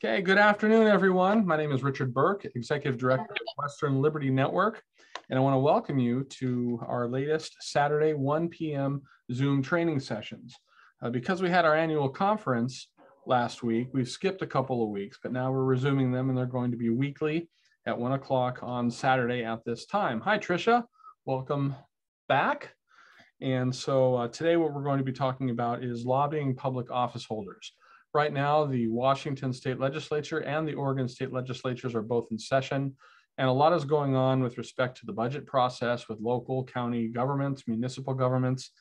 Okay, good afternoon, everyone. My name is Richard Burke, Executive Director of Western Liberty Network, and I want to welcome you to our latest Saturday 1 p.m. Zoom training sessions. Because we had our annual conference last week, we've skipped a couple of weeks, but now we're resuming them, and they're going to be weekly at 1 o'clock on Saturday at this time. Hi, Tricia. Welcome back. And so today what we're going to be talking about is lobbying public office holders. Right now, the Washington State Legislature and the Oregon State Legislatures are both in session, and a lot is going on with respect to the budget process with local, county governments, municipal governments,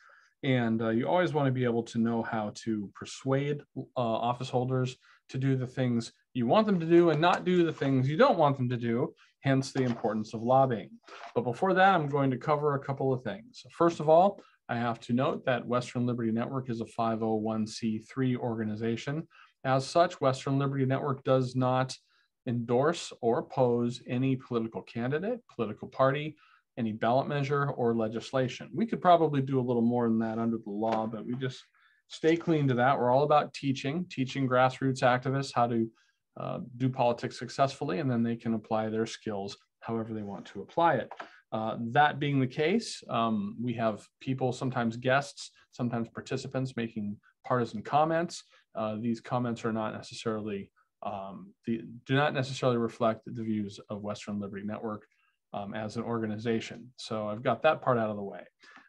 and you always want to be able to know how to persuade office holders to do the things you want them to do and not do the things you don't want them to do, hence the importance of lobbying. But before that, I'm going to cover a couple of things. First of all, I have to note that Western Liberty Network is a 501c3 organization. As such, Western Liberty Network does not endorse or oppose any political candidate, political party, any ballot measure, or legislation. We could probably do a little more than that under the law, but we just stay clean to that. We're all about teaching grassroots activists how to do politics successfully, and then they can apply their skills however they want to apply it. That being the case, we have people, sometimes guests, sometimes participants making partisan comments. These comments are not necessarily, do not necessarily reflect the views of Western Liberty Network as an organization. So I've got that part out of the way.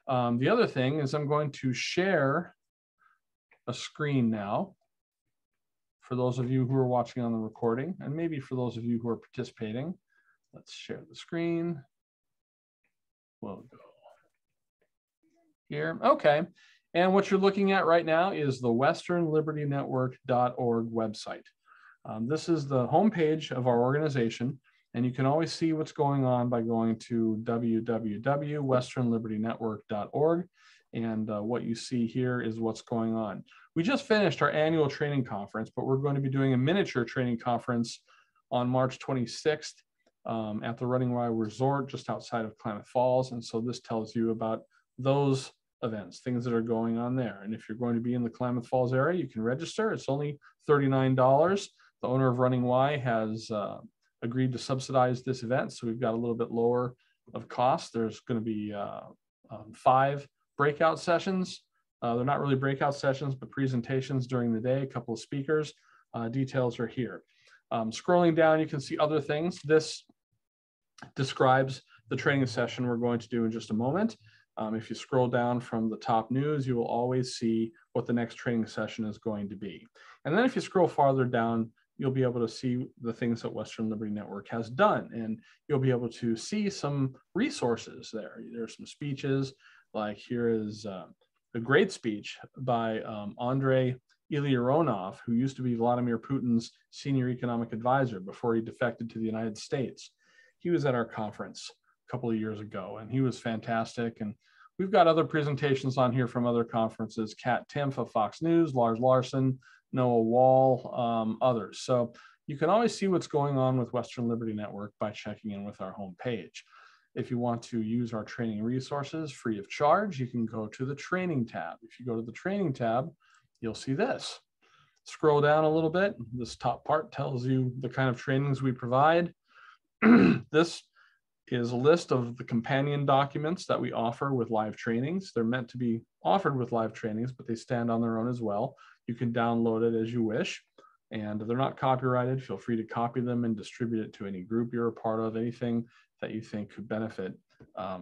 The other thing is I'm going to share a screen now for those of you who are watching on the recording, and maybe for those of you who are participating. Let's share the screen. We'll go here. Okay. And what you're looking at right now is the westernlibertynetwork.org website. This is the homepage of our organization, and you can always see what's going on by going to www.westernlibertynetwork.org. And what you see here is what's going on. We just finished our annual training conference, but we're going to be doing a miniature training conference on March 26th. At the Running Wild Resort just outside of Klamath Falls. And so this tells you about those events, things that are going on there. And if you're going to be in the Klamath Falls area, you can register. It's only $39. The owner of Running Y has agreed to subsidize this event, so we've got a little bit lower of cost. There's going to be 5 breakout sessions. They're not really breakout sessions, but presentations during the day, a couple of speakers. Details are here. Scrolling down, you can see other things. This describes the training session we're going to do in just a moment. If you scroll down from the top news, you will always see what the next training session is going to be. And then if you scroll farther down, you'll be able to see the things that Western Liberty Network has done. And you'll be able to see some resources there. There's some speeches, like here is a great speech by Andrei Ilyaronov, who used to be Vladimir Putin's senior economic advisor before he defected to the United States. He was at our conference a couple of years ago, and he was fantastic. And we've got other presentations on here from other conferences, Kat Timpf of Fox News, Lars Larson, Noah Wall, others. So you can always see what's going on with Western Liberty Network by checking in with our homepage. If you want to use our training resources free of charge, you can go to the training tab. If you go to the training tab, you'll see this. Scroll down a little bit. This top part tells you the kind of trainings we provide. This is a list of the companion documents that we offer with live trainings. They're meant to be offered with live trainings, but they stand on their own as well. You can download it as you wish, and they're not copyrighted. Feel free to copy them and distribute it to any group you're a part of, anything that you think could benefit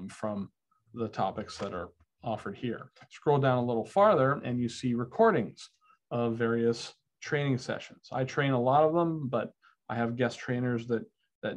from the topics that are offered here. Scroll down a little farther and you see recordings of various training sessions. I train a lot of them, but I have guest trainers that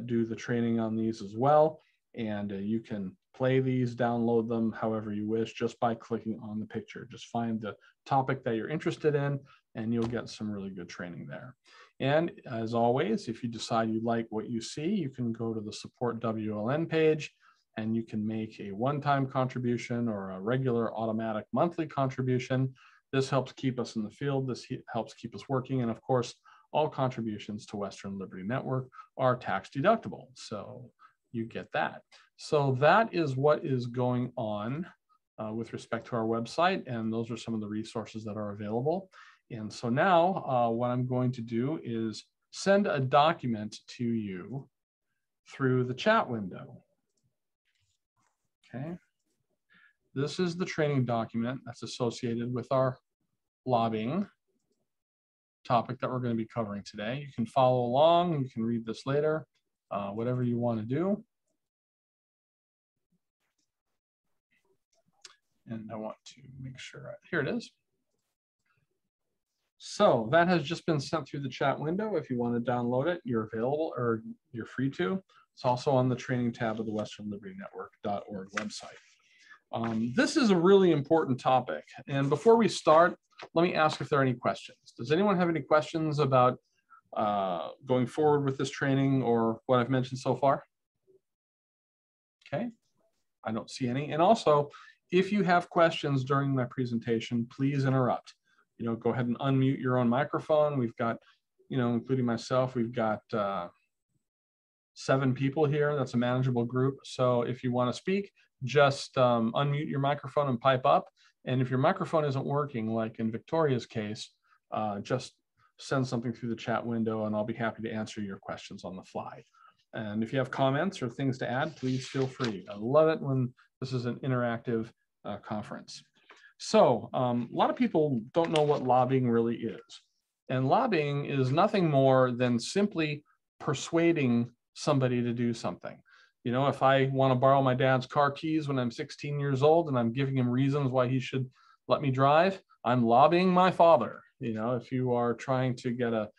do the training on these as well. And you can play these, download them however you wish, just by clicking on the picture. Just find the topic that you're interested in, and you'll get some really good training there. And as always, if you decide you like what you see, you can go to the Support WLN page, and you can make a one-time contribution or a regular automatic monthly contribution. This helps keep us in the field. This helps keep us working. And of course, all contributions to Western Liberty Network are tax deductible. So you get that. So that is what is going on with respect to our website. And those are some of the resources that are available. And so now what I'm going to do is send a document to you through the chat window. Okay. This is the training document that's associated with our lobbying topic that we're going to be covering today. You can follow along, you can read this later, whatever you want to do. And I want to make sure, here it is. So that has just been sent through the chat window. If you want to download it, you're available, or you're free to. It's also on the training tab of the westernlibernetwork.org website. This is a really important topic. And before we start, let me ask if there are any questions. Does anyone have any questions about going forward with this training or what I've mentioned so far? Okay, I don't see any. And also, if you have questions during my presentation, please interrupt. Go ahead and unmute your own microphone. We've got, including myself, we've got 7 people here. That's a manageable group. So if you want to speak, just unmute your microphone and pipe up. And if your microphone isn't working, like in Victoria's case, just send something through the chat window and I'll be happy to answer your questions on the fly. And if you have comments or things to add, please feel free. I love it when this is an interactive conference. So a lot of people don't know what lobbying really is. And lobbying is nothing more than simply persuading somebody to do something. If I want to borrow my dad's car keys when I'm 16 years old and I'm giving him reasons why he should let me drive, I'm lobbying my father. If you are trying to get a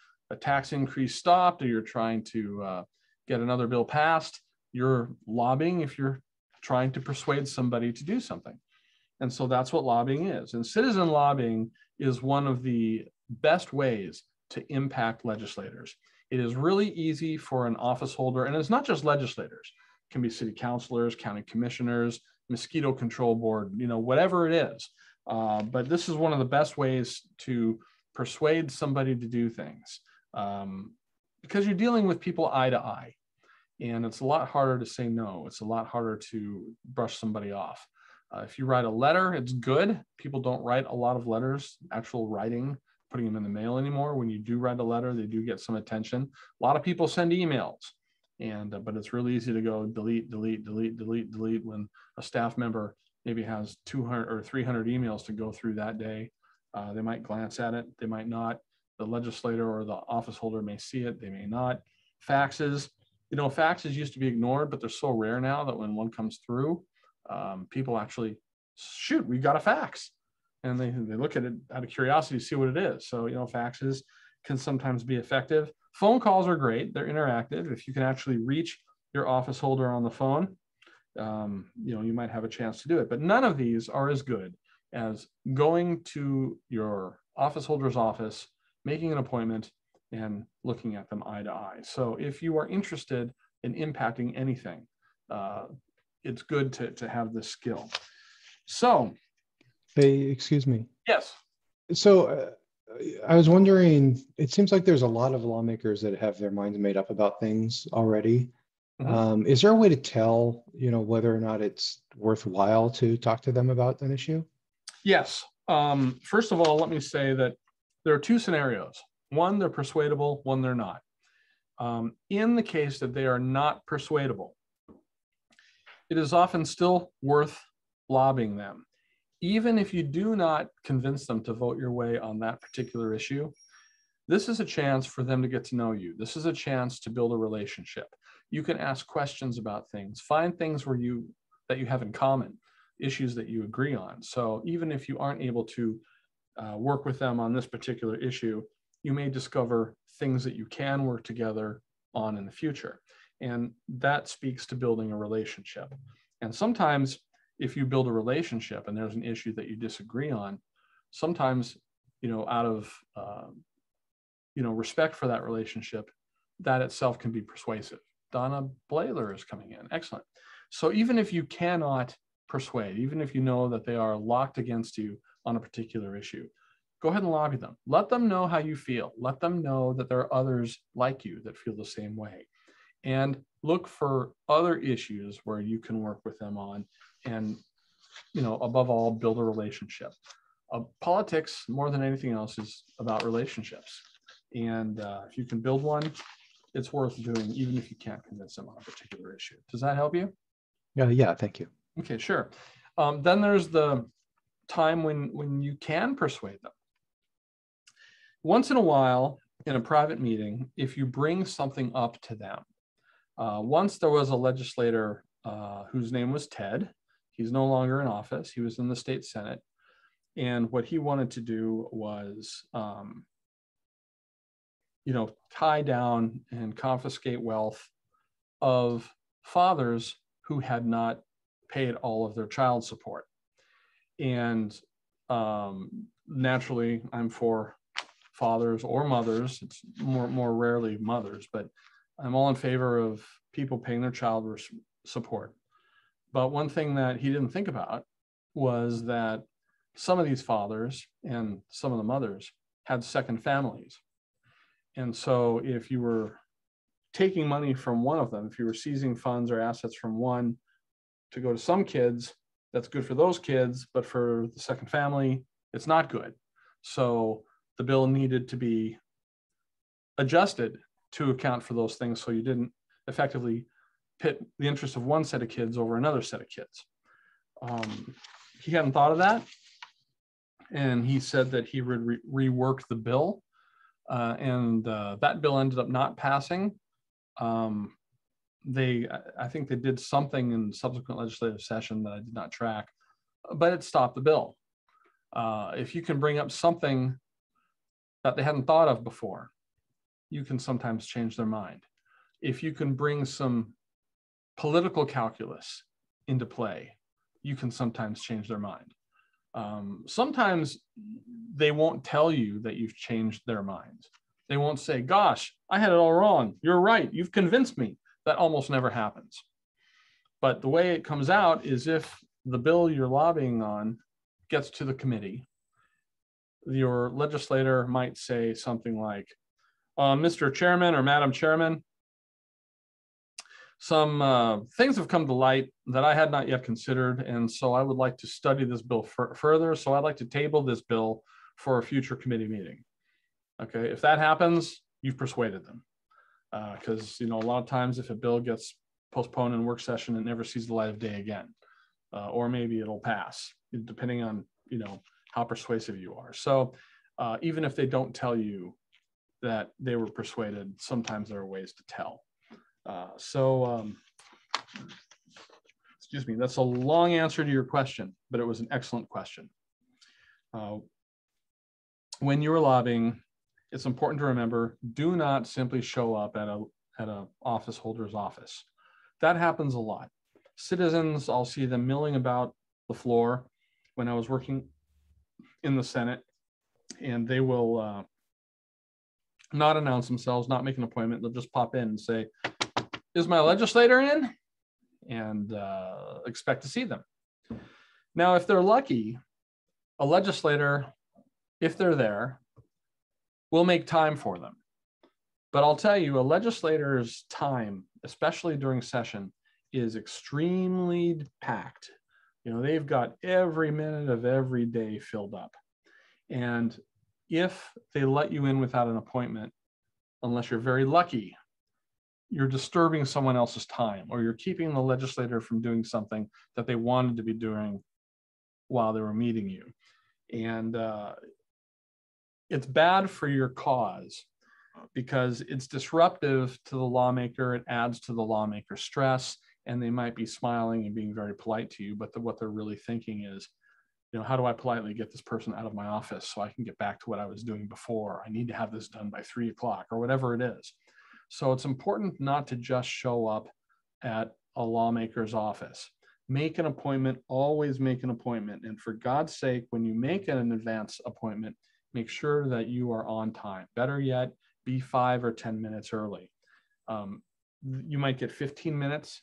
tax increase stopped, or you're trying to get another bill passed, you're lobbying if you're trying to persuade somebody to do something. And so that's what lobbying is. And citizen lobbying is one of the best ways to impact legislators. It is really easy for an office holder, and it's not just legislators. It can be city councilors, county commissioners, mosquito control board, whatever it is. But this is one of the best ways to persuade somebody to do things, because you're dealing with people eye to eye. And it's a lot harder to say no. It's a lot harder to brush somebody off. If you write a letter, it's good. People don't write a lot of letters, actual writing, putting them in the mail anymore. When you do write a letter, they do get some attention. A lot of people send emails, but it's really easy to go delete, delete, delete, delete, delete when a staff member maybe has 200 or 300 emails to go through that day. They might glance at it, they might not. The legislator or the office holder may see it, they may not. Faxes, faxes used to be ignored, but they're so rare now that when one comes through, people actually, shoot, we got a fax. And they look at it out of curiosity to see what it is. So, faxes can sometimes be effective. Phone calls are great. They're interactive. If you can actually reach your office holder on the phone, you might have a chance to do it. But none of these are as good as going to your office holder's office, making an appointment, and looking at them eye to eye. So if you are interested in impacting anything, it's good to have this skill. So, hey, excuse me. Yes. So I was wondering, it seems like there's a lot of lawmakers that have their minds made up about things already. Mm-hmm. Is there a way to tell, whether or not it's worthwhile to talk to them about an issue? Yes. First of all, let me say that there are 2 scenarios. One, they're persuadable, one, they're not. In the case that they are not persuadable, it is often still worth lobbying them. Even if you do not convince them to vote your way on that particular issue, this is a chance for them to get to know you. This is a chance to build a relationship. You can ask questions about things, find things that you have in common, issues that you agree on. So even if you aren't able to work with them on this particular issue, you may discover things that you can work together on in the future. And that speaks to building a relationship. And sometimes if you build a relationship and there's an issue that you disagree on, sometimes, out of, respect for that relationship, that itself can be persuasive. Donna Blayler is coming in. Excellent. So even if you cannot persuade, even if you know that they are locked against you on a particular issue, go ahead and lobby them. Let them know how you feel. Let them know that there are others like you that feel the same way. And look for other issues where you can work with them on, and, above all, build a relationship. Politics, more than anything else, is about relationships. And if you can build one, it's worth doing, even if you can't convince them on a particular issue. Does that help you? Yeah, thank you. Okay, sure. Then there's the time when you can persuade them. Once in a while, in a private meeting, if you bring something up to them. Once there was a legislator whose name was Ted. He's no longer in office. He was in the state Senate. And what he wanted to do was, tie down and confiscate wealth of fathers who had not paid all of their child support. And naturally, I'm for fathers or mothers. It's more rarely mothers, but I'm all in favor of people paying their child support. But one thing that he didn't think about was that some of these fathers and some of the mothers had second families. And so if you were taking money from one of them, if you were seizing funds or assets from one to go to some kids, that's good for those kids, but for the second family, it's not good. So the bill needed to be adjusted to account for those things, so you didn't effectively pit the interest of one set of kids over another set of kids. He hadn't thought of that, and he said that he would rework the bill, and that bill ended up not passing. I think they did something in subsequent legislative session that I did not track, but it stopped the bill. If you can bring up something that they hadn't thought of before, you can sometimes change their mind. If you can bring some political calculus into play, you can sometimes change their mind. Sometimes they won't tell you that you've changed their minds. They won't say, gosh, I had it all wrong. You're right. You've convinced me. That almost never happens. But the way it comes out is if the bill you're lobbying on gets to the committee, your legislator might say something like, Mr. Chairman or Madam Chairman, some things have come to light that I had not yet considered, and so I would like to study this bill further. So I'd like to table this bill for a future committee meeting. Okay, if that happens, you've persuaded them. Because a lot of times if a bill gets postponed in work session, it never sees the light of day again, or maybe it'll pass, depending on how persuasive you are. So even if they don't tell you that they were persuaded, sometimes there are ways to tell. Excuse me, that's a long answer to your question, but it was an excellent question. When you're lobbying, it's important to remember, do not simply show up at a office holder's office. That happens a lot. Citizens, I'll see them milling about the floor when I was working in the Senate, and they will not announce themselves, not make an appointment. They'll just pop in and say, is my legislator in? And expect to see them. Now, if they're lucky, a legislator, if they're there, will make time for them. But I'll tell you, a legislator's time, especially during session, is extremely packed. They've got every minute of every day filled up. And if they let you in without an appointment, unless you're very lucky, you're disturbing someone else's time, or you're keeping the legislator from doing something that they wanted to be doing while they were meeting you. And it's bad for your cause because it's disruptive to the lawmaker. It adds to the lawmaker's stress, and they might be smiling and being very polite to you, but what they're really thinking is, how do I politely get this person out of my office so I can get back to what I was doing before? I need to have this done by 3 o'clock or whatever it is. So it's important not to just show up at a lawmaker's office. Make an appointment, always make an appointment. And for God's sake, when you make an advance appointment, make sure that you are on time. Better yet, be 5 or 10 minutes early. You might get 15 minutes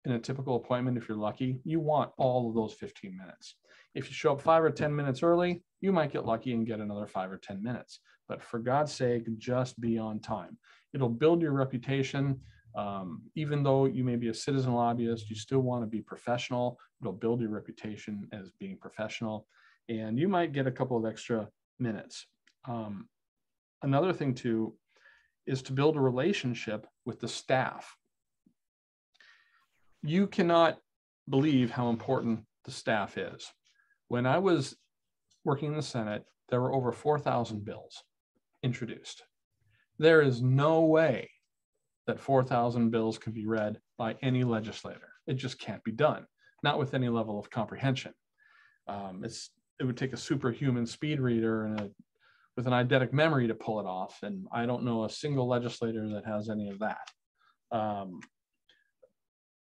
in a typical appointment if you're lucky. You want all of those 15 minutes. If you show up 5 or 10 minutes early, you might get lucky and get another 5 or 10 minutes. But for God's sake, just be on time. It'll build your reputation. Even though you may be a citizen lobbyist, you still want to be professional. It'll build your reputation as being professional. And you might get a couple of extra minutes. Another thing too is to build a relationship with the staff. You cannot believe how important the staff is. When I was working in the Senate, there were over 4,000 bills introduced. There is no way that 4,000 bills can be read by any legislator. It just can't be done, not with any level of comprehension. It would take a superhuman speed reader and with an eidetic memory to pull it off, and I don't know a single legislator that has any of that.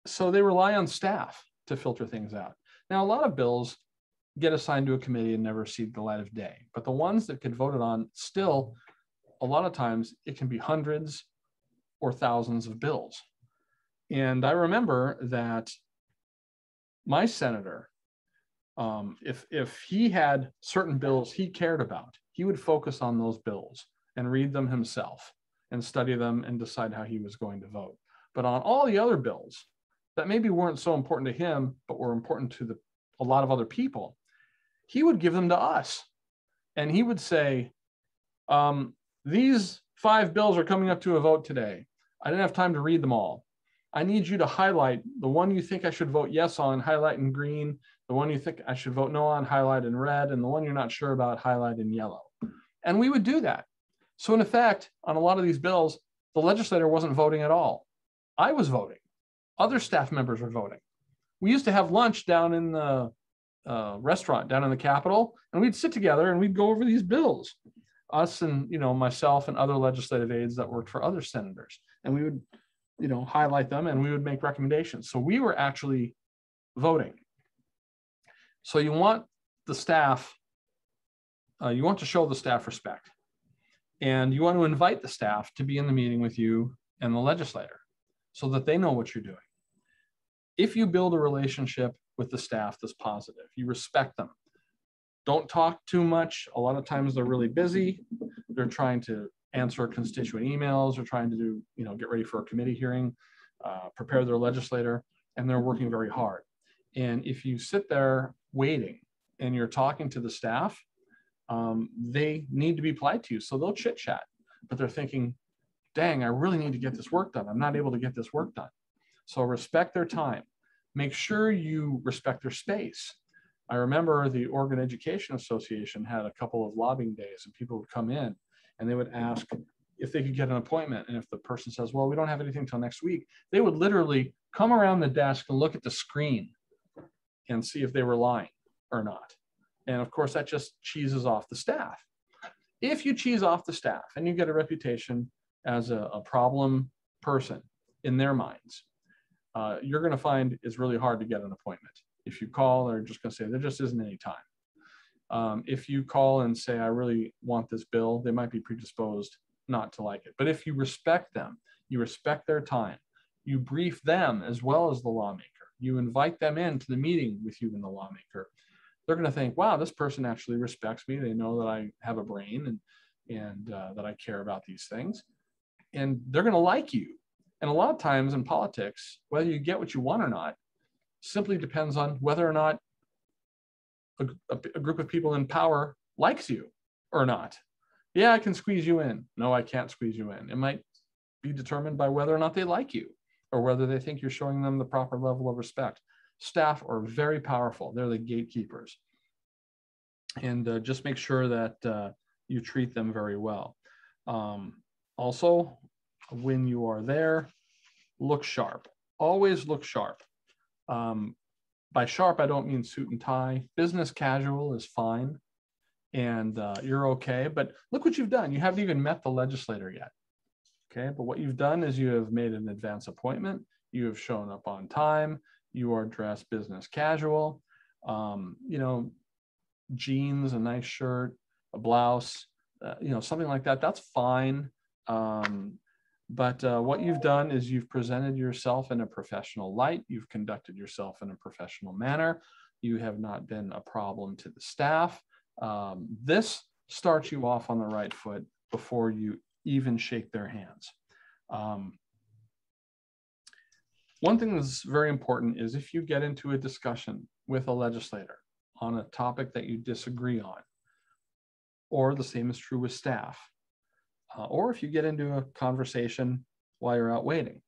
So they rely on staff to filter things out. Now, a lot of bills get assigned to a committee and never see the light of day, but the ones that get voted on, still, a lot of times it can be hundreds or thousands of bills. And I remember that my senator, if he had certain bills he cared about, he would focus on those bills and read them himself and study them and decide how he was going to vote. But on all the other bills that maybe weren't so important to him, but were important to a lot of other people, he would give them to us. And he would say, these 5 bills are coming up to a vote today. I didn't have time to read them all. I need you to highlight the one you think I should vote yes on, highlight in green, the one you think I should vote no on, highlight in red, and the one you're not sure about, highlight in yellow. And we would do that. So in effect, on a lot of these bills, the legislator wasn't voting at all. I was voting. Other staff members were voting. We used to have lunch down in the restaurant down in the Capitol, and we'd sit together and we'd go over these bills. Us and myself and other legislative aides that worked for other senators, and we would highlight them and we would make recommendations. So we were actually voting. So you want the staff, you want to show the staff respect, and you want to invite the staff to be in the meeting with you and the legislator so that they know what you're doing. If you build a relationship with the staff that's positive, you respect them. Don't talk too much. A lot of times they're really busy. They're trying to answer constituent emails. They're trying to do, get ready for a committee hearing, prepare their legislator, and they're working very hard. And if you sit there waiting and you're talking to the staff, they need to be polite to you. So they'll chit chat, but they're thinking, dang, I really need to get this work done. I'm not able to get this work done. So respect their time. Make sure you respect their space. I remember the Oregon Education Association had a couple of lobbying days, and people would come in and they would ask if they could get an appointment. And if the person says, well, we don't have anything till next week, they would literally come around the desk and look at the screen and see if they were lying or not. And of course, that just cheeses off the staff. If you cheese off the staff and you get a reputation as a problem person in their minds, you're going to find it's really hard to get an appointment. If you call, they're just going to say there just isn't any time. If you call and say, I really want this bill, they might be predisposed not to like it. But if you respect them, you respect their time, you brief them as well as the lawmaker, you invite them into the meeting with you and the lawmaker, they're going to think, wow, this person actually respects me. They know that I have a brain and that I care about these things. And they're going to like you. And a lot of times in politics, whether you get what you want or not, simply depends on whether or not a group of people in power likes you or not. Yeah, I can squeeze you in. No, I can't squeeze you in. It might be determined by whether or not they like you or whether they think you're showing them the proper level of respect. Staff are very powerful. They're the gatekeepers. And just make sure that you treat them very well. Also, when you are there, look sharp. Always look sharp. By sharp, I don't mean suit and tie. Business casual is fine, and you're okay. But look what you've done. You haven't even met the legislator yet. Okay, but what you've done is you have made an advance appointment. You have shown up on time. You are dressed business casual. Jeans, a nice shirt, a blouse, something like that. That's fine. But what you've done is you've presented yourself in a professional light. You've conducted yourself in a professional manner. You have not been a problem to the staff. This starts you off on the right foot before you even shake their hands. One thing that's very important is if you get into a discussion with a legislator on a topic that you disagree on, or the same is true with staff, or if you get into a conversation while you're out waiting.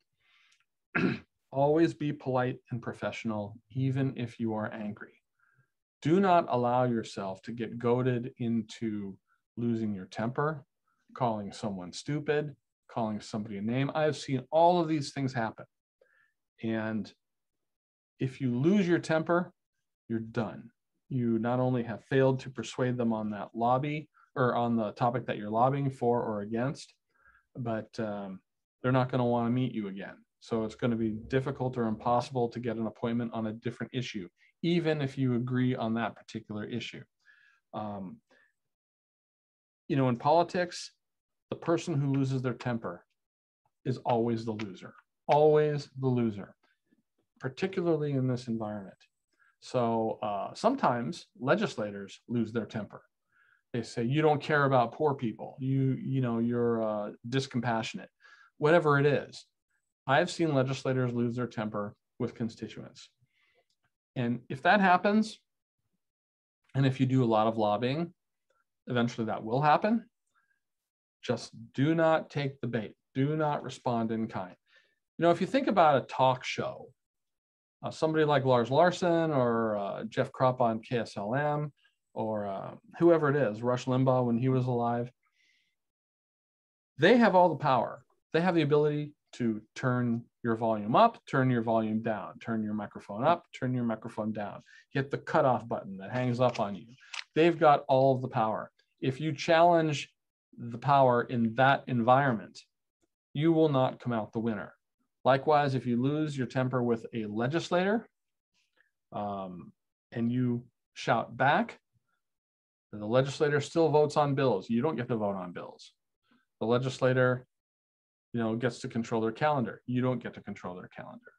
Always be polite and professional, even if you are angry. Do not allow yourself to get goaded into losing your temper, calling someone stupid, calling somebody a name. I've seen all of these things happen. And if you lose your temper, you're done. You not only have failed to persuade them on that lobby or on the topic that you're lobbying for or against, but they're not going to want to meet you again. So it's going to be difficult or impossible to get an appointment on a different issue, even if you agree on that particular issue. In politics, the person who loses their temper is always the loser, particularly in this environment. So sometimes legislators lose their temper. They say, you don't care about poor people. You're discompassionate, whatever it is. I've seen legislators lose their temper with constituents. And if that happens, and if you do a lot of lobbying, eventually that will happen. Just do not take the bait. Do not respond in kind. If you think about a talk show, somebody like Lars Larson or Jeff Kropp on KSLM or whoever it is, Rush Limbaugh when he was alive, they have all the power. They have the ability to turn your volume up, turn your volume down, turn your microphone up, turn your microphone down, hit the cutoff button that hangs up on you. They've got all of the power. If you challenge the power in that environment, you will not come out the winner. Likewise, if you lose your temper with a legislator and you shout back, the legislator still votes on bills. You don't get to vote on bills. The legislator, gets to control their calendar. You don't get to control their calendar.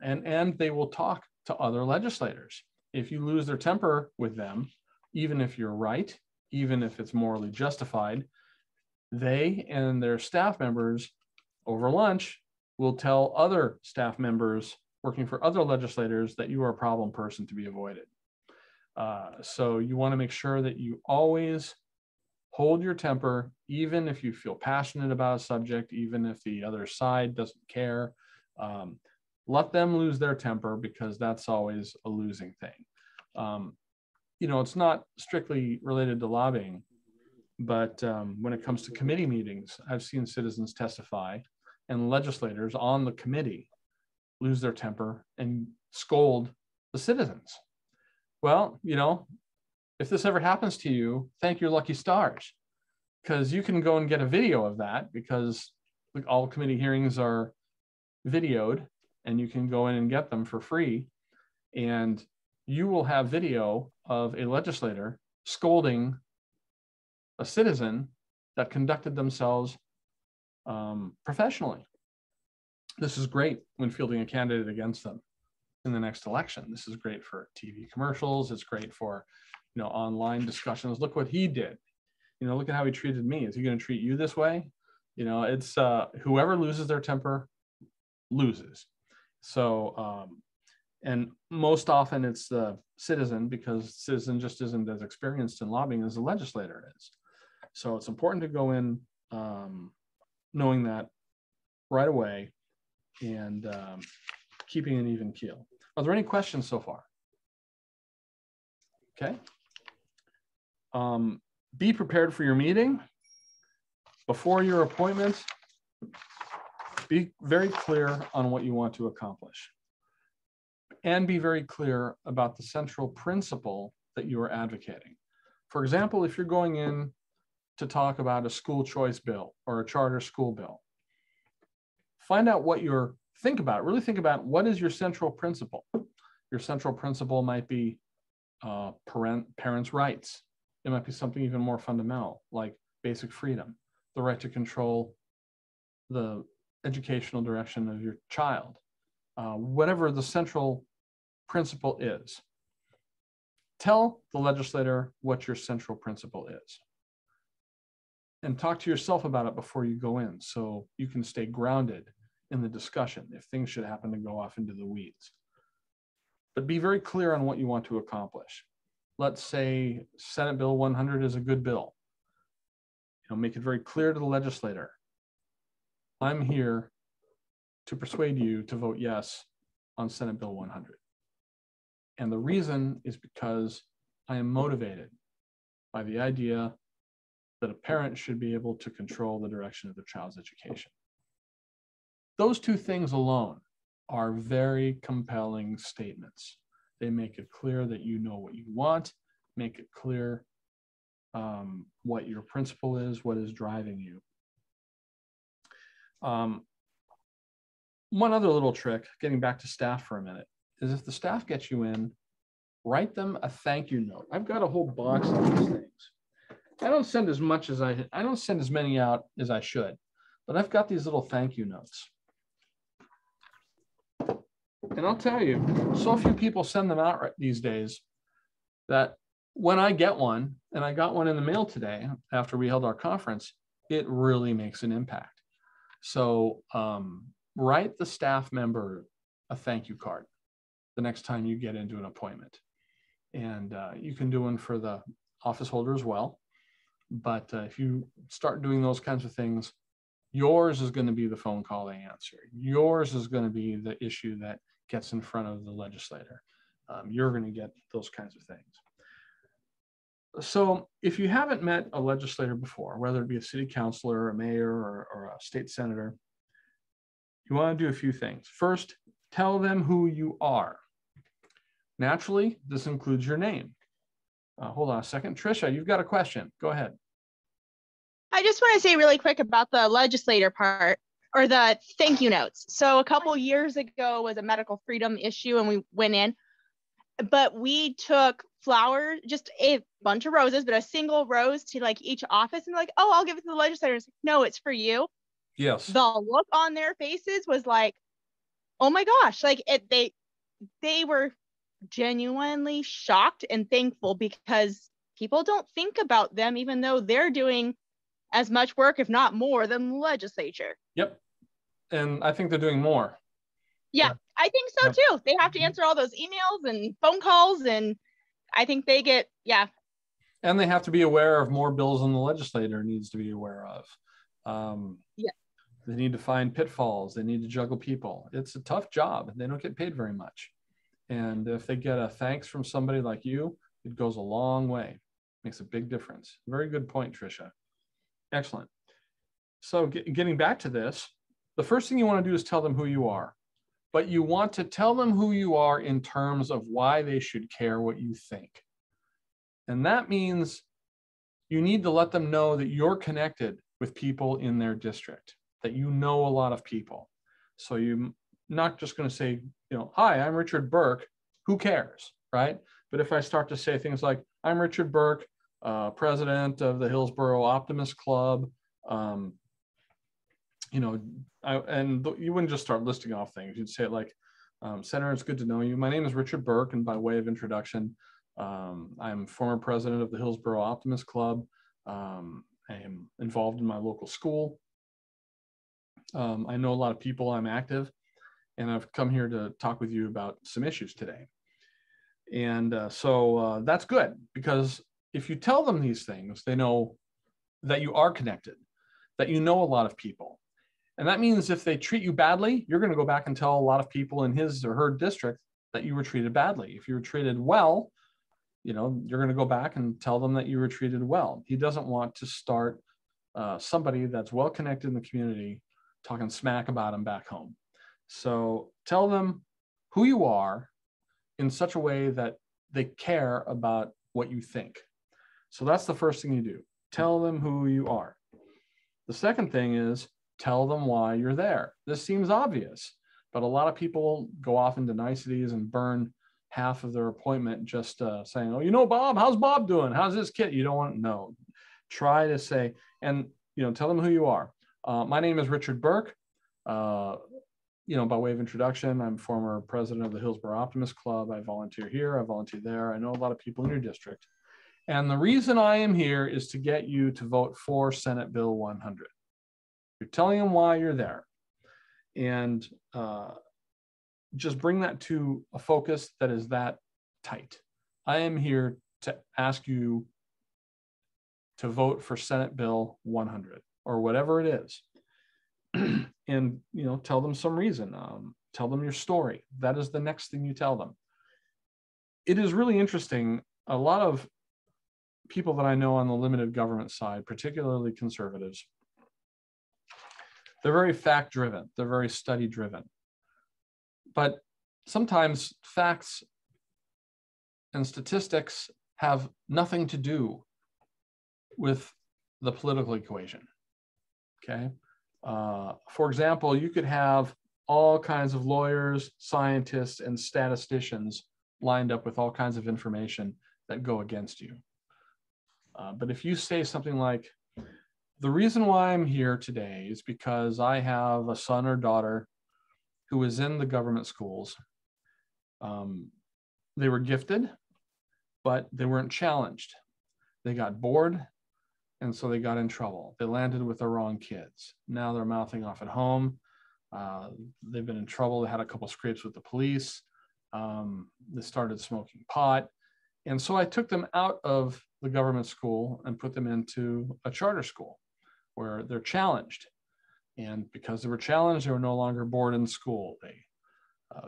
And they will talk to other legislators. If you lose their temper with them, even if you're right, even if it's morally justified, they and their staff members over lunch will tell other staff members working for other legislators that you are a problem person to be avoided. So you want to make sure that you always hold your temper, even if you feel passionate about a subject, even if the other side doesn't care. Let them lose their temper, because that's always a losing thing. It's not strictly related to lobbying, but when it comes to committee meetings, I've seen citizens testify and legislators on the committee lose their temper and scold the citizens. Well, if this ever happens to you, thank your lucky stars, because you can go and get a video of that, because all committee hearings are videoed and you can go in and get them for free. And you will have video of a legislator scolding a citizen that conducted themselves professionally. This is great when fielding a candidate against them in the next election. This is great for TV commercials. It's great for online discussions. Look what he did. Look at how he treated me. Is he going to treat you this way? It's whoever loses their temper loses. So, and most often it's the citizen, because citizen just isn't as experienced in lobbying as the legislator is. So it's important to go in knowing that right away and keeping an even keel. Are there any questions so far? Okay. Be prepared for your meeting. Before your appointment, be very clear on what you want to accomplish. And be very clear about the central principle that you are advocating. For example, if you're going in to talk about a school choice bill or a charter school bill, find out what you're, really think about what is your central principle. Your central principle might be parents' rights. It might be something even more fundamental, like basic freedom, the right to control the educational direction of your child. Whatever the central principle is, tell the legislator what your central principle is. And talk to yourself about it before you go in, so you can stay grounded in the discussion if things should happen to go off into the weeds. But be very clear on what you want to accomplish. Let's say Senate Bill 100 is a good bill. make it very clear to the legislator, I'm here to persuade you to vote yes on Senate Bill 100. And the reason is because I am motivated by the idea that a parent should be able to control the direction of their child's education. Those two things alone are very compelling statements. They make it clear that you know what you want, make it clear what your principle is, what is driving you. One other little trick, getting back to staff for a minute, is if the staff gets you in, write them a thank you note. I've got a whole box of these things. I don't send as many out as I should, but I've got these little thank you notes. And I'll tell you, so few people send them out these days that when I get one, and I got one in the mail today after we held our conference, it really makes an impact. So write the staff member a thank you card the next time you get into an appointment. And you can do one for the office holder as well. But if you start doing those kinds of things, yours is going to be the phone call they answer. Yours is going to be the issue that gets in front of the legislator. You're going to get those kinds of things. So if you haven't met a legislator before, whether it be a city councilor, a mayor, or a state senator, you want to do a few things. First, tell them who you are. Naturally, this includes your name. Hold on a second. Tricia, you've got a question. Go ahead. I just want to say really quick about the legislator part, or the thank you notes. So a couple years ago was a medical freedom issue and we went in, but we took flowers, just a bunch of roses, but a single rose to like each office, and like, oh, I'll give it to the legislators. No, it's for you. Yes. The look on their faces was like, oh my gosh, like they were genuinely shocked and thankful, because people don't think about them, even though they're doing as much work, if not more, than the legislature. Yep. And I think they're doing more. Yeah, I think so too. They have to answer all those emails and phone calls, and I think they get, yeah. And they have to be aware of more bills than the legislator needs to be aware of. Yeah. They need to find pitfalls. They need to juggle people. It's a tough job. They don't get paid very much. And if they get a thanks from somebody like you, it goes a long way. Makes a big difference. Very good point, Tricia. Excellent. So getting back to this, the first thing you want to do is tell them who you are. But you want to tell them who you are in terms of why they should care what you think. And that means you need to let them know that you're connected with people in their district, that you know a lot of people. So you're not just going to say, hi, I'm Richard Burke, who cares, right? But if I start to say things like, I'm Richard Burke, president of the Hillsborough Optimist Club, you wouldn't just start listing off things. You'd say it like, Senator, it's good to know you. My name is Richard Burke, and by way of introduction, I'm former president of the Hillsborough Optimist Club. I am involved in my local school. I know a lot of people. I'm active, and I've come here to talk with you about some issues today. And so that's good, because if you tell them these things, they know that you are connected, that you know a lot of people. And that means if they treat you badly, you're going to go back and tell a lot of people in his or her district that you were treated badly. If you were treated well, you're going to go back and tell them that you were treated well. He doesn't want to start somebody that's well connected in the community talking smack about him back home. So tell them who you are in such a way that they care about what you think. So that's the first thing you do. Tell them who you are. The second thing is tell them why you're there. This seems obvious, but a lot of people go off into niceties and burn half of their appointment just saying, oh, Bob, how's Bob doing? How's this kid? You don't want to know. Try to say, and tell them who you are. My name is Richard Burke. By way of introduction, I'm former president of the Hillsborough Optimist Club. I volunteer here, I volunteer there. I know a lot of people in your district. And the reason I am here is to get you to vote for Senate Bill 100. You're telling them why you're there. And just bring that to a focus that is that tight. I am here to ask you to vote for Senate Bill 100 or whatever it is. And, you know, tell them some reason, tell them your story. That is the next thing you tell them. It is really interesting. A lot of people that I know on the limited government side, particularly conservatives, they're very fact driven. They're very study driven. But sometimes facts and statistics have nothing to do with the political equation. Okay. For example, you could have all kinds of lawyers, scientists, and statisticians lined up with all kinds of information that go against you. But if you say something like, the reason why I'm here today is because I have a son or daughter who is in the government schools. They were gifted, but they weren't challenged. They got bored, and so they got in trouble. They landed with the wrong kids. Now they're mouthing off at home. They've been in trouble. They had a couple scrapes with the police. They started smoking pot. And so I took them out of the government school and put them into a charter school where they're challenged. And because they were challenged, they were no longer bored in school. They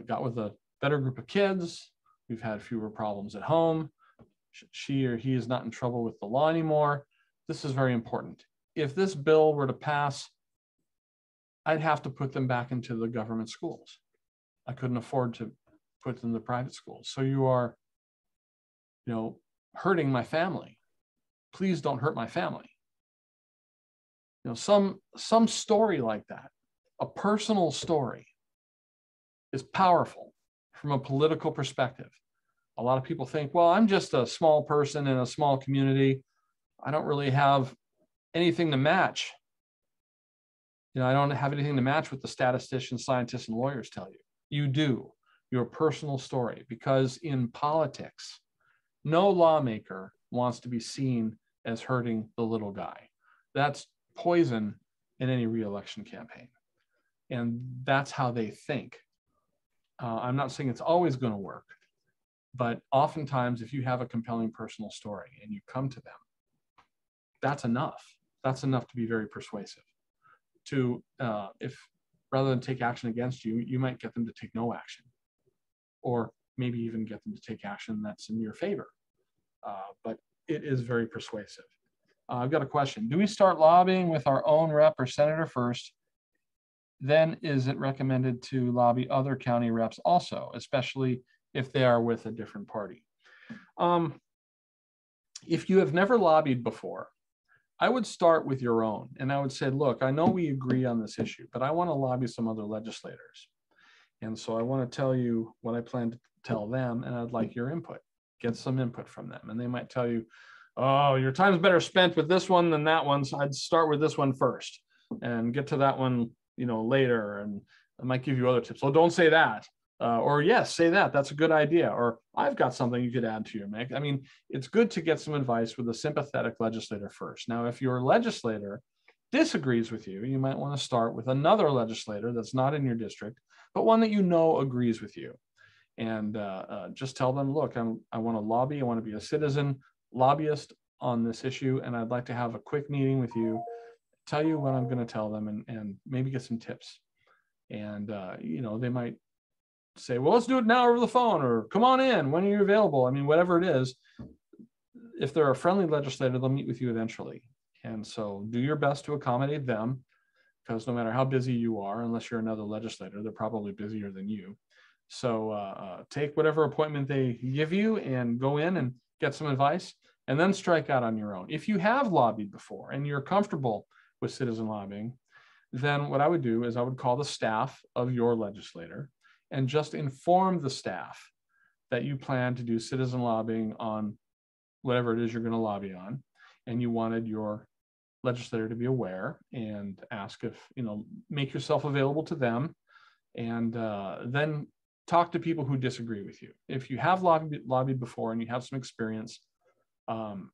got with a better group of kids. We've had fewer problems at home. She or he is not in trouble with the law anymore. This is very important. If this bill were to pass, I'd have to put them back into the government schools. I couldn't afford to put them in the private schools. So you are, you know, hurting my family. Please don't hurt my family. You know, some story like that, a personal story, is powerful from a political perspective. A lot of people think, well, I'm just a small person in a small community. I don't really have anything to match. You know, I don't have anything to match what the statisticians, scientists, and lawyers tell you. You do, your personal story, because in politics, no lawmaker wants to be seen as hurting the little guy. That's poison in any re-election campaign. And that's how they think. I'm not saying it's always going to work, but oftentimes if you have a compelling personal story and you come to them, that's enough. That's enough to be very persuasive. To, if rather than take action against you, you might get them to take no action, or maybe even get them to take action that's in your favor. But it is very persuasive. I've got a question. Do we start lobbying with our own rep or senator first? Then is it recommended to lobby other county reps also, especially if they are with a different party? If you have never lobbied before, I would start with your own. And I would say, look, I know we agree on this issue, but I want to lobby some other legislators. And so I want to tell you what I plan to tell them, and I'd like your input. Get some input from them. And they might tell you, oh, your time's better spent with this one than that one. So I'd start with this one first and get to that one, you know, later. And I might give you other tips. So don't say that. Or yes, say that. That's a good idea. Or I've got something you could add to your mix. I mean, it's good to get some advice with a sympathetic legislator first. Now, if your legislator disagrees with you, you might want to start with another legislator that's not in your district, but one that you know agrees with you. And just tell them, look, I want to lobby. I want to be a citizen lobbyist on this issue. And I'd like to have a quick meeting with you, tell you what I'm going to tell them, and maybe get some tips. And, you know, they might say, well, let's do it now over the phone, or come on in, when are you available? I mean, whatever it is, if they're a friendly legislator, they'll meet with you eventually. And so do your best to accommodate them, because no matter how busy you are, unless you're another legislator, they're probably busier than you. So take whatever appointment they give you and go in and get some advice, and then strike out on your own. If you have lobbied before and you're comfortable with citizen lobbying, then what I would do is I would call the staff of your legislator and just inform the staff that you plan to do citizen lobbying on whatever it is you're going to lobby on, and you wanted your legislator to be aware, and ask if, you know, make yourself available to them, and then talk to people who disagree with you. If you have lobbied before and you have some experience,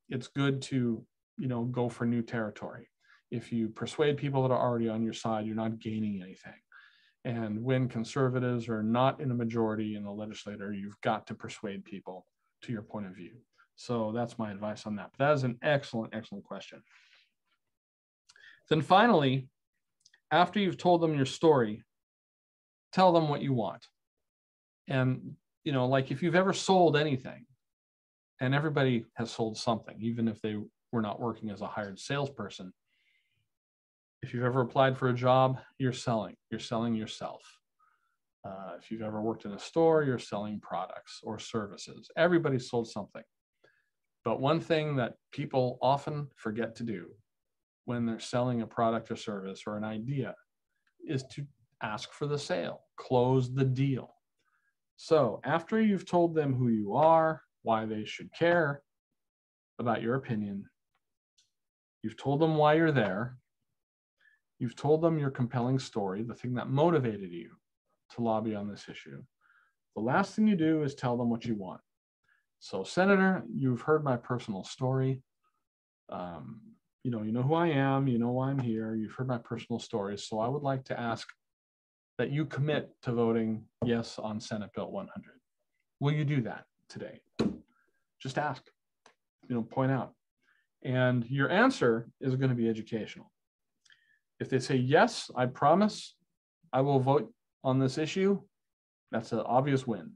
it's good to, you know, go for new territory. If you persuade people that are already on your side, you're not gaining anything. And when conservatives are not in a majority in the legislature, you've got to persuade people to your point of view. So that's my advice on that. But that is an excellent, excellent question. Then finally, after you've told them your story, tell them what you want. And, you know, like if you've ever sold anything, and everybody has sold something, even if they were not working as a hired salesperson. If you've ever applied for a job, you're selling yourself. If you've ever worked in a store, you're selling products or services. Everybody sold something. But one thing that people often forget to do when they're selling a product or service or an idea is to ask for the sale, close the deal. So after you've told them who you are, why they should care about your opinion, you've told them why you're there, you've told them your compelling story, the thing that motivated you to lobby on this issue, the last thing you do is tell them what you want. So, Senator, you've heard my personal story. You know who I am, you know why I'm here, you've heard my personal story, so I would like to ask that you commit to voting yes on Senate Bill 100. Will you do that today? Just ask, point out. And your answer is going to be educational. If they say, yes, I promise I will vote on this issue, that's an obvious win.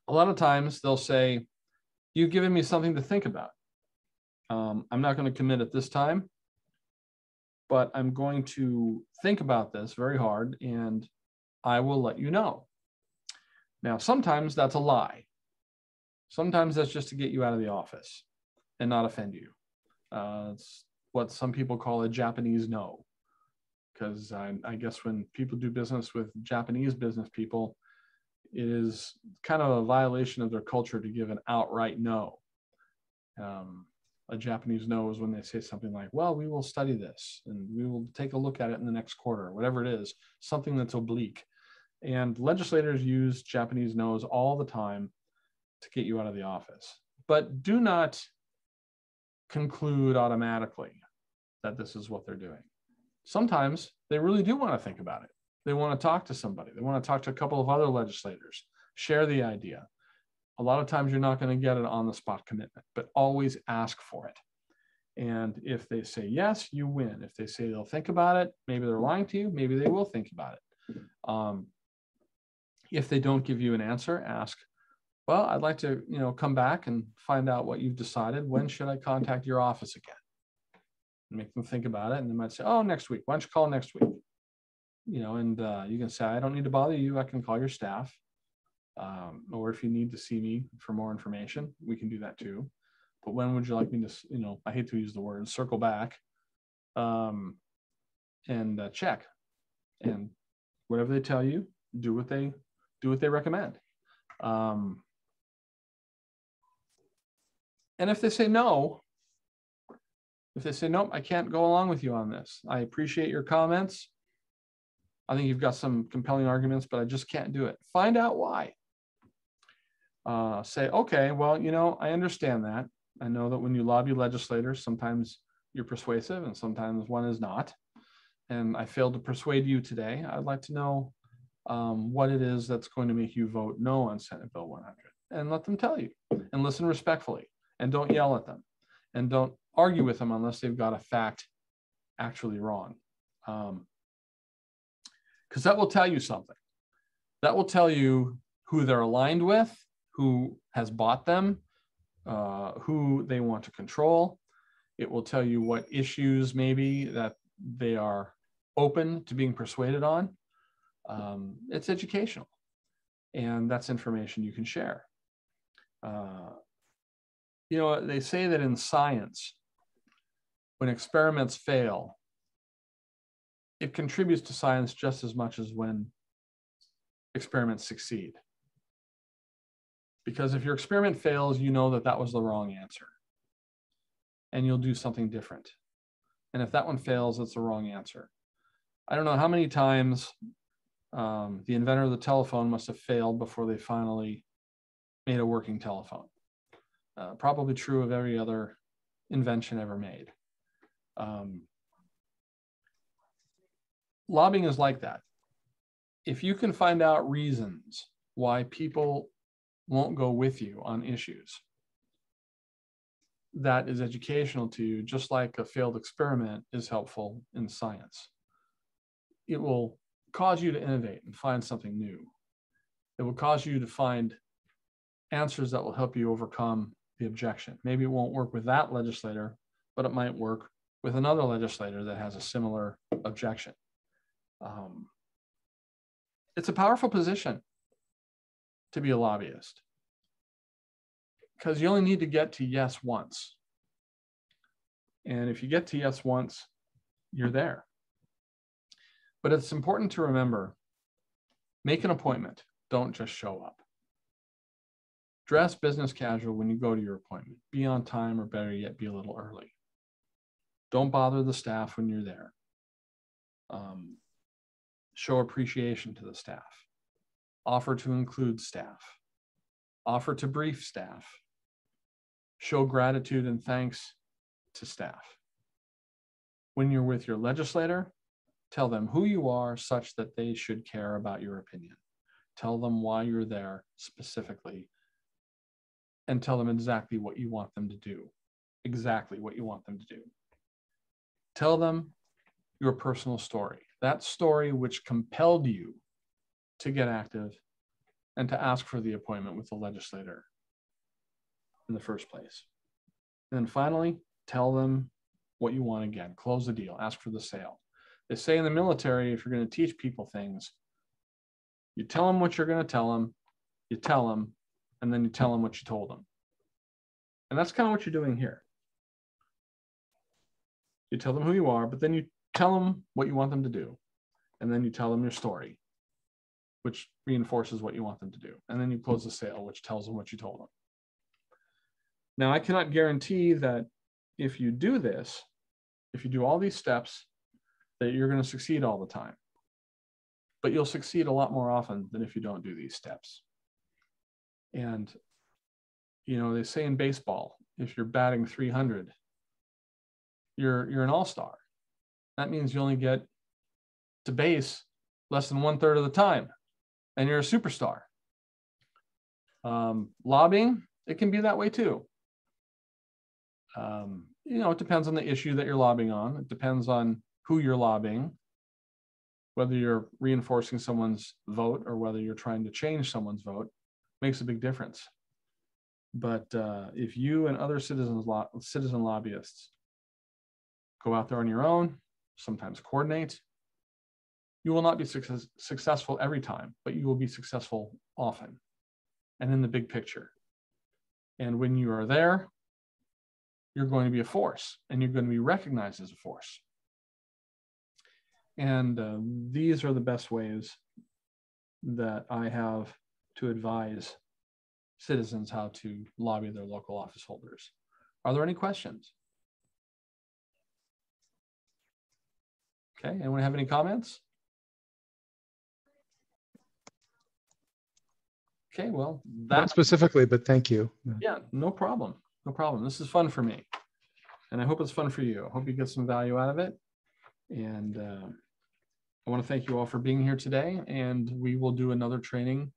A lot of times they'll say, you've given me something to think about. I'm not going to commit at this time, but I'm going to think about this very hard and I will let you know. Now, sometimes that's a lie. Sometimes that's just to get you out of the office and not offend you. It's what some people call a Japanese no. Because I guess when people do business with Japanese business people, it is kind of a violation of their culture to give an outright no. A Japanese no is when they say something like, well, we will study this and we will take a look at it in the next quarter, whatever it is, something that's oblique. And legislators use Japanese no's all the time to get you out of the office. But do not conclude automatically that this is what they're doing. Sometimes they really do want to think about it. They want to talk to somebody. They want to talk to a couple of other legislators, share the idea. A lot of times you're not going to get an on-the-spot commitment, but always ask for it. And if they say yes, you win. If they say they'll think about it, maybe they're lying to you, maybe they will think about it. If they don't give you an answer, ask, well, I'd like to, come back and find out what you've decided. When should I contact your office again? Make them think about it. And they might say, oh, next week. Why don't you call next week? And you can say, I don't need to bother you. I can call your staff. Or if you need to see me for more information, we can do that too. But when would you like me to, I hate to use the word, circle back and check. And whatever they tell you, do what they recommend. And if they say no, nope, I can't go along with you on this. I appreciate your comments. I think you've got some compelling arguments, but I just can't do it. Find out why. Say, okay, well, I understand that. I know that when you lobby legislators, sometimes you're persuasive and sometimes one is not. And I failed to persuade you today. I'd like to know what it is that's going to make you vote no on Senate Bill 100. And let them tell you. And listen respectfully. And don't yell at them. And don't argue with them unless they've got a fact actually wrong. Because that will tell you something. That will tell you who they're aligned with, who has bought them, who they want to control. It will tell you what issues maybe that they are open to being persuaded on. It's educational, and that's information you can share. They say that in science, when experiments fail, it contributes to science just as much as when experiments succeed. Because if your experiment fails, you know that was the wrong answer. And you'll do something different. And if that one fails, it's the wrong answer. I don't know how many times the inventor of the telephone must have failed before they finally made a working telephone. Probably true of every other invention ever made. Lobbying is like that. If you can find out reasons why people won't go with you on issues, that is educational to you, just like a failed experiment is helpful in science. It will cause you to innovate and find something new. It will cause you to find answers that will help you overcome the objection. Maybe it won't work with that legislator, but it might work with another legislator that has a similar objection. It's a powerful position to be a lobbyist, because you only need to get to yes once. And if you get to yes once, you're there. But it's important to remember, make an appointment. Don't just show up. Dress business casual when you go to your appointment. Be on time, or better yet, be a little early. Don't bother the staff when you're there. Show appreciation to the staff. Offer to include staff. Offer to brief staff. Show gratitude and thanks to staff. When you're with your legislator, tell them who you are such that they should care about your opinion. Tell them why you're there specifically, and tell them exactly what you want them to do. Exactly what you want them to do. Tell them your personal story, that story which compelled you to get active and to ask for the appointment with the legislator in the first place. And then finally, tell them what you want again. Close the deal, ask for the sale. They say in the military, if you're going to teach people things, you tell them what you're going to tell them, you tell them, and then you tell them what you told them. And that's kind of what you're doing here. You tell them who you are, but then you tell them what you want them to do. And then you tell them your story, which reinforces what you want them to do. And then you close the sale, which tells them what you told them. Now, I cannot guarantee that if you do this, if you do all these steps, that you're going to succeed all the time. But you'll succeed a lot more often than if you don't do these steps. And, you know, they say in baseball, if you're batting 300, you're an all-star. That means you only get to base less than 1/3 of the time, and you're a superstar. Lobbying, it can be that way too. You know, it depends on the issue that you're lobbying on. It depends on who you're lobbying, whether you're reinforcing someone's vote or whether you're trying to change someone's vote, makes a big difference. But if you and other citizen lobbyists go out there on your own, sometimes coordinate, you will not be successful every time, but you will be successful often and in the big picture. And when you are there, you're going to be a force, and you're going to be recognized as a force. And these are the best ways that I have to advise citizens how to lobby their local office holders. Are there any questions? Okay, anyone have any comments? Okay, well, not specifically, but thank you. Yeah, no problem. No problem. This is fun for me. And I hope it's fun for you. I hope you get some value out of it. And I want to thank you all for being here today. And we will do another training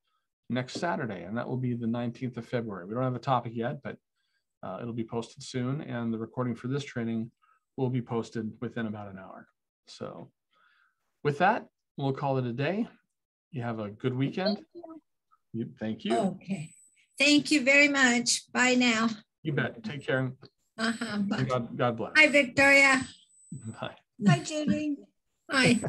next Saturday, and that will be the 19th of February. We don't have a topic yet, but it'll be posted soon. And the recording for this training will be posted within about an hour. So with that, we'll call it a day. You have a good weekend. Thank you. Okay. Thank you very much. Bye now. You bet. Take care. Bye. God bless. Hi, Victoria. Bye. Hi, Judy. Hi.